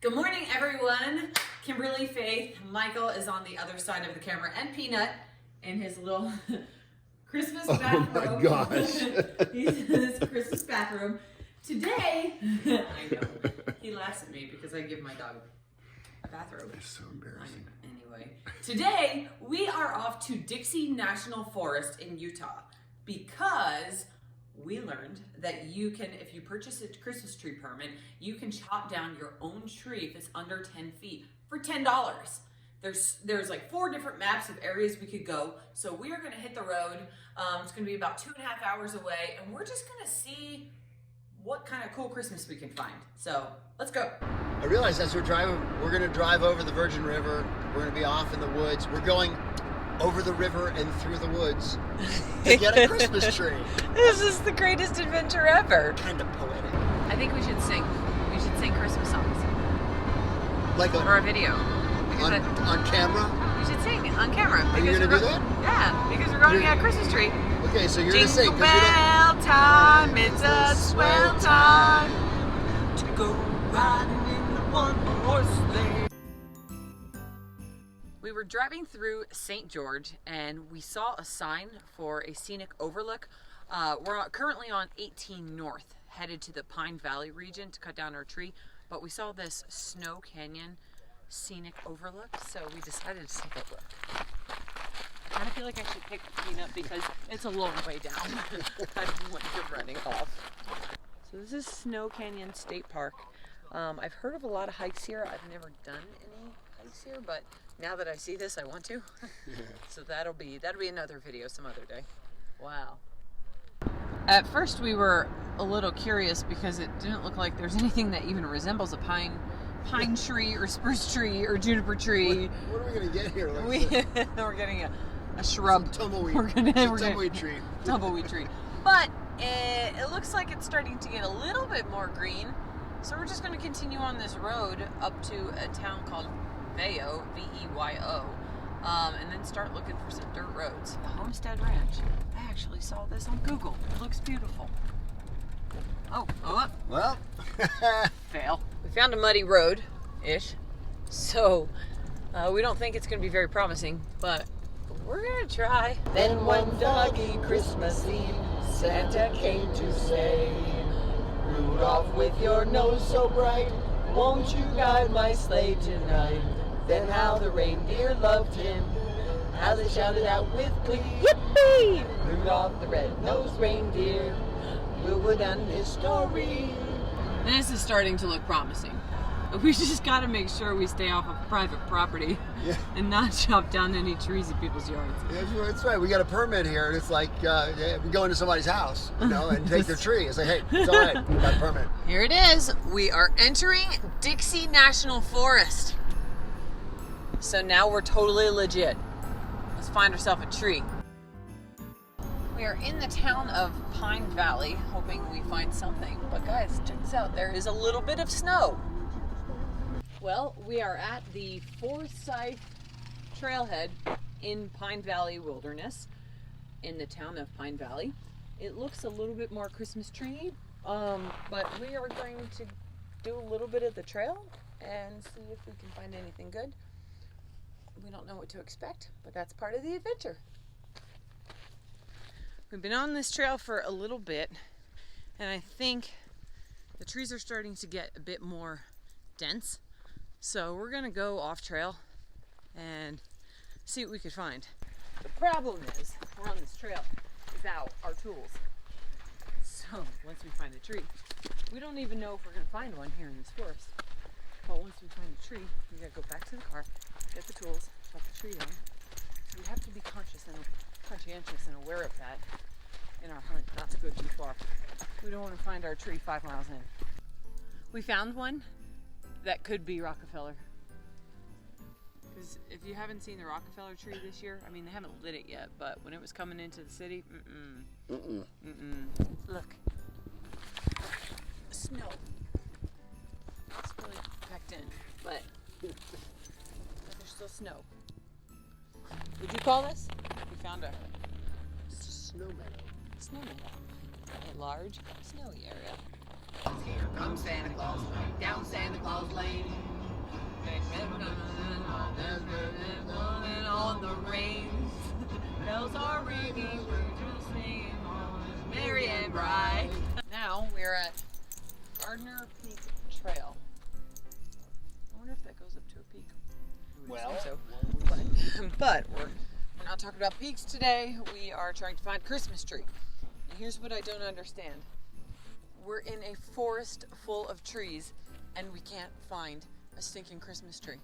Good morning, everyone. Kimberly, Faith, Michael is on the other side of the camera, and Peanut in his little Christmas bathrobe. Oh my gosh. He's in his Christmas bathrobe. Today, I know, he laughs at me because I give my dog a bathrobe. It's so embarrassing. Anyway, today we are off to Dixie National Forest in Utah because we learned that you can, if you purchase a Christmas tree permit, you can chop down your own tree if it's under 10 feet for $10. There's like 4 different maps of areas we could go. So we are gonna hit the road. It's gonna be about 2.5 hours away, and we're just gonna see what kind of cool Christmas we can find. So let's go. I realized as we're driving, we're going to drive over the Virgin River. We're going to be off in the woods. We're going over the river and through the woods to get a Christmas tree. This is the greatest adventure ever. Kind of poetic. I think we should sing. We should sing Christmas songs. Like for a video. On camera? We should sing on camera. Are you going to do that? Yeah, because we're going to get a Christmas tree. Okay, so you're going to sing. Jingle bell time, it's a swell time to go riding in the one-horse sleigh. We were driving through St. George and we saw a sign for a scenic overlook. We're currently on 18 North, headed to the Pine Valley region to cut down our tree, but we saw this Snow Canyon scenic overlook, so we decided to take a look. I kind of feel like I should pick Peanut because it's a long way down. I don't want him running off. So this is Snow Canyon State Park. I've heard of a lot of hikes here. I've never done any hikes here, but now that I see this, I want to. So that'll be another video some other day. Wow. At first we were a little curious because it didn't look like there's anything that even resembles a pine tree or spruce tree or juniper tree. What are we going to get here? We're getting a shrub. Some tumbleweed. Tumbleweed tree. Tumbleweed tree. But it looks like it's starting to get a little bit more green. So we're just going to continue on this road up to a town called Veyo, V-E-Y-O, and then start looking for some dirt roads. The Homestead Ranch. I actually saw this on Google. It looks beautiful. Oh. Well. Fail. We found a muddy road-ish, so we don't think it's going to be very promising, but we're going to try. Then one doggy Christmas Eve, Santa came to say, Rudolph, with your nose so bright, won't you guide my sleigh tonight? Then how the reindeer loved him, how they shouted out with glee, Yippee! Rudolph the red-nosed reindeer will go down in history. This is starting to look promising. We just got to make sure we stay off of private property and not chop down any trees in people's yards. Yeah, that's right. We got a permit here, and it's like we go into somebody's house, and take their tree. It's like, hey, it's all right. We got a permit. Here it is. We are entering Dixie National Forest. So now we're totally legit. Let's find ourselves a tree. We are in the town of Pine Valley, hoping we find something. But guys, check this out. There is a little bit of snow. Well, we are at the Forsyth Trailhead in Pine Valley Wilderness, in the town of Pine Valley. It looks a little bit more Christmas tree, but we are going to do a little bit of the trail and see if we can find anything good. We don't know what to expect, but that's part of the adventure. We've been on this trail for a little bit, and I think the trees are starting to get a bit more dense. So we're gonna go off trail and see what we could find. The problem is, we're on this trail without our tools. So once we find a tree, we don't even know if we're gonna find one here in this forest. But once we find a tree, we gotta go back to the car, get the tools, chop the tree down. So we have to be conscientious and aware of that in our hunt, not to go too far. We don't want to find our tree 5 miles in. We found one that could be Rockefeller. Because if you haven't seen the Rockefeller tree this year, I mean, they haven't lit it yet, but when it was coming into the city, Look. Snow. It's really packed in, but there's still snow. Would you call this? We found It's a snow meadow. Snow meadow. A large snowy area. Here comes Santa Claus, down Santa Claus Lane. On the rain, bells are ringing, we're just singing on merry and bright. Now we're at Gardner Peak Trail. I wonder if that goes up to a peak. Well, So. But we're not talking about peaks today. We are trying to find a Christmas tree. And here's what I don't understand. We're in a forest full of trees and we can't find a stinking Christmas tree.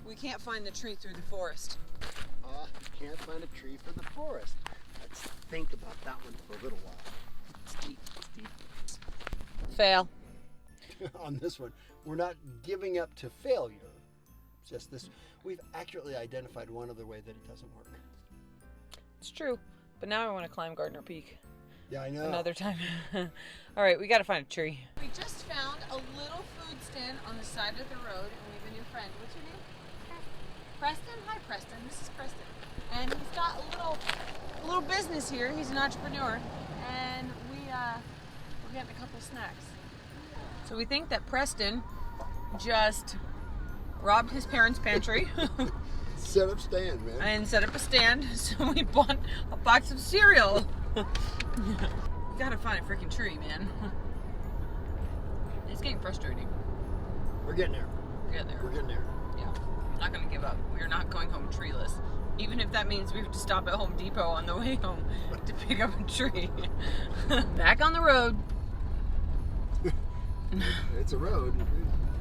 We can't find the tree through the forest. You can't find a tree for the forest. Let's think about that one for a little while. It's deep, it's deep. Fail. On this one, we're not giving up to failure. It's just this, we've accurately identified one other way that it doesn't work. It's true, but now I want to climb Gardner Peak. Yeah, I know. Another time. All right, we got to find a tree. We just found a little food stand on the side of the road, and we have a new friend. What's your name? Preston. Hi, Preston. This is Preston, and he's got a little business here. He's an entrepreneur, and we're getting a couple snacks. So we think that Preston just robbed his parents' pantry. Set up stand, man. And set up a stand, so we bought a box of cereal. We gotta find a freaking tree, man. It's getting frustrating. We're getting there. We're getting there. We're getting there. Yeah. I'm not gonna give up. We're not going home treeless. Even if that means we have to stop at Home Depot on the way home to pick up a tree. Back on the road. It's a road.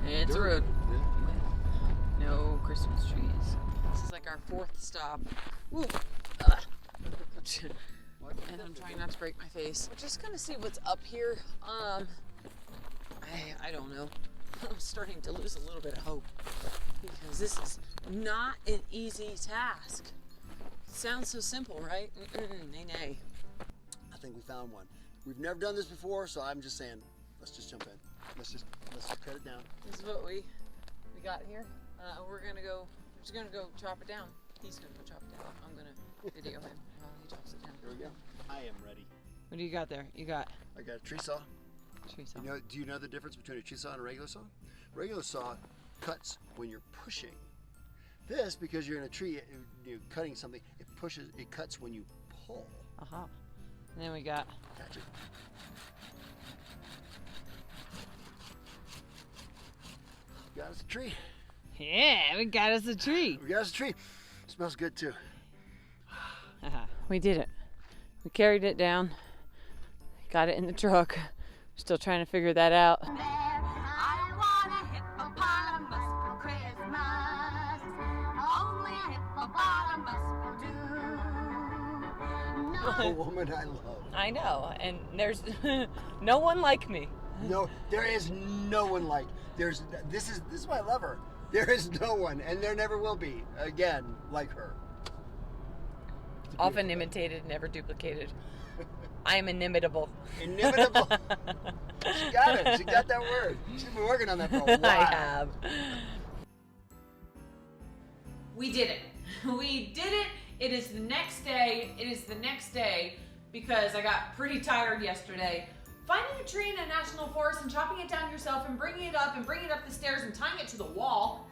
It's a road. Yeah. No Christmas trees. This is like our fourth stop. Woo. And I'm trying not to break my face. We're just gonna see what's up here. I don't know. I'm starting to lose a little bit of hope because this is not an easy task. Sounds so simple, right? Nay. I think we found one. We've never done this before, so I'm just saying, let's just jump in. Let's just cut it down. This is what we got here. We're just gonna go chop it down. He's gonna go chop it down. I'm gonna video him while he chops it down. Here we go. I am ready. What do you got there? I got a tree saw. Tree saw. Do you know the difference between a tree saw and a regular saw? Regular saw cuts when you're pushing. This, because you're in a tree, you're cutting something, it cuts when you pull. Uh-huh. And then we got Catch it. Got us a tree. Yeah, we got us a tree. We got us a tree. Smells good too. We did it. We carried it down. Got it in the truck. Still trying to figure that out. I want a hippopotamus for Christmas. Only a hippopotamus will do. The woman I love. I know, and there's no one like me. No, there is no one like. This is why I love her. There is no one, and there never will be again like her. Often imitated, never duplicated. I am inimitable. Inimitable. She got it. She got that word. She's been working on that for a while. I have. We did it. We did it. It is the next day. It is the next day because I got pretty tired yesterday. Finding a tree in a national forest and chopping it down yourself and bringing it up the stairs and tying it to the wall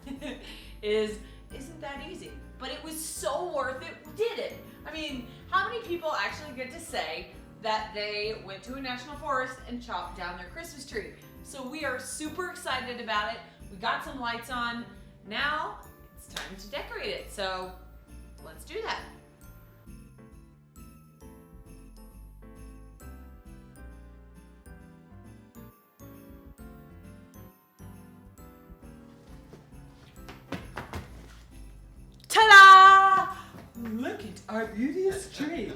isn't that easy. But it was so worth it. We did it. I mean, how many people actually get to say that they went to a national forest and chopped down their Christmas tree? So we are super excited about it. We got some lights on. Now it's time to decorate it. So let's do that. Ta-da! Look at our beauteous tree.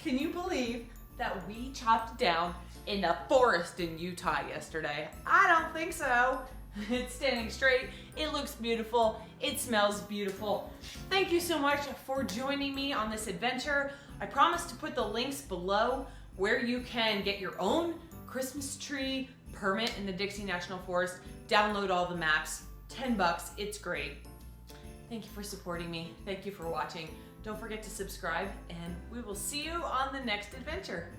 Can you believe that we chopped down in the forest in Utah yesterday? I don't think so. It's standing straight. It looks beautiful. It smells beautiful. Thank you so much for joining me on this adventure. I promise to put the links below where you can get your own Christmas tree permit in the Dixie National Forest. Download all the maps. $10. It's great. Thank you for supporting me. Thank you for watching. Don't forget to subscribe, and we will see you on the next adventure.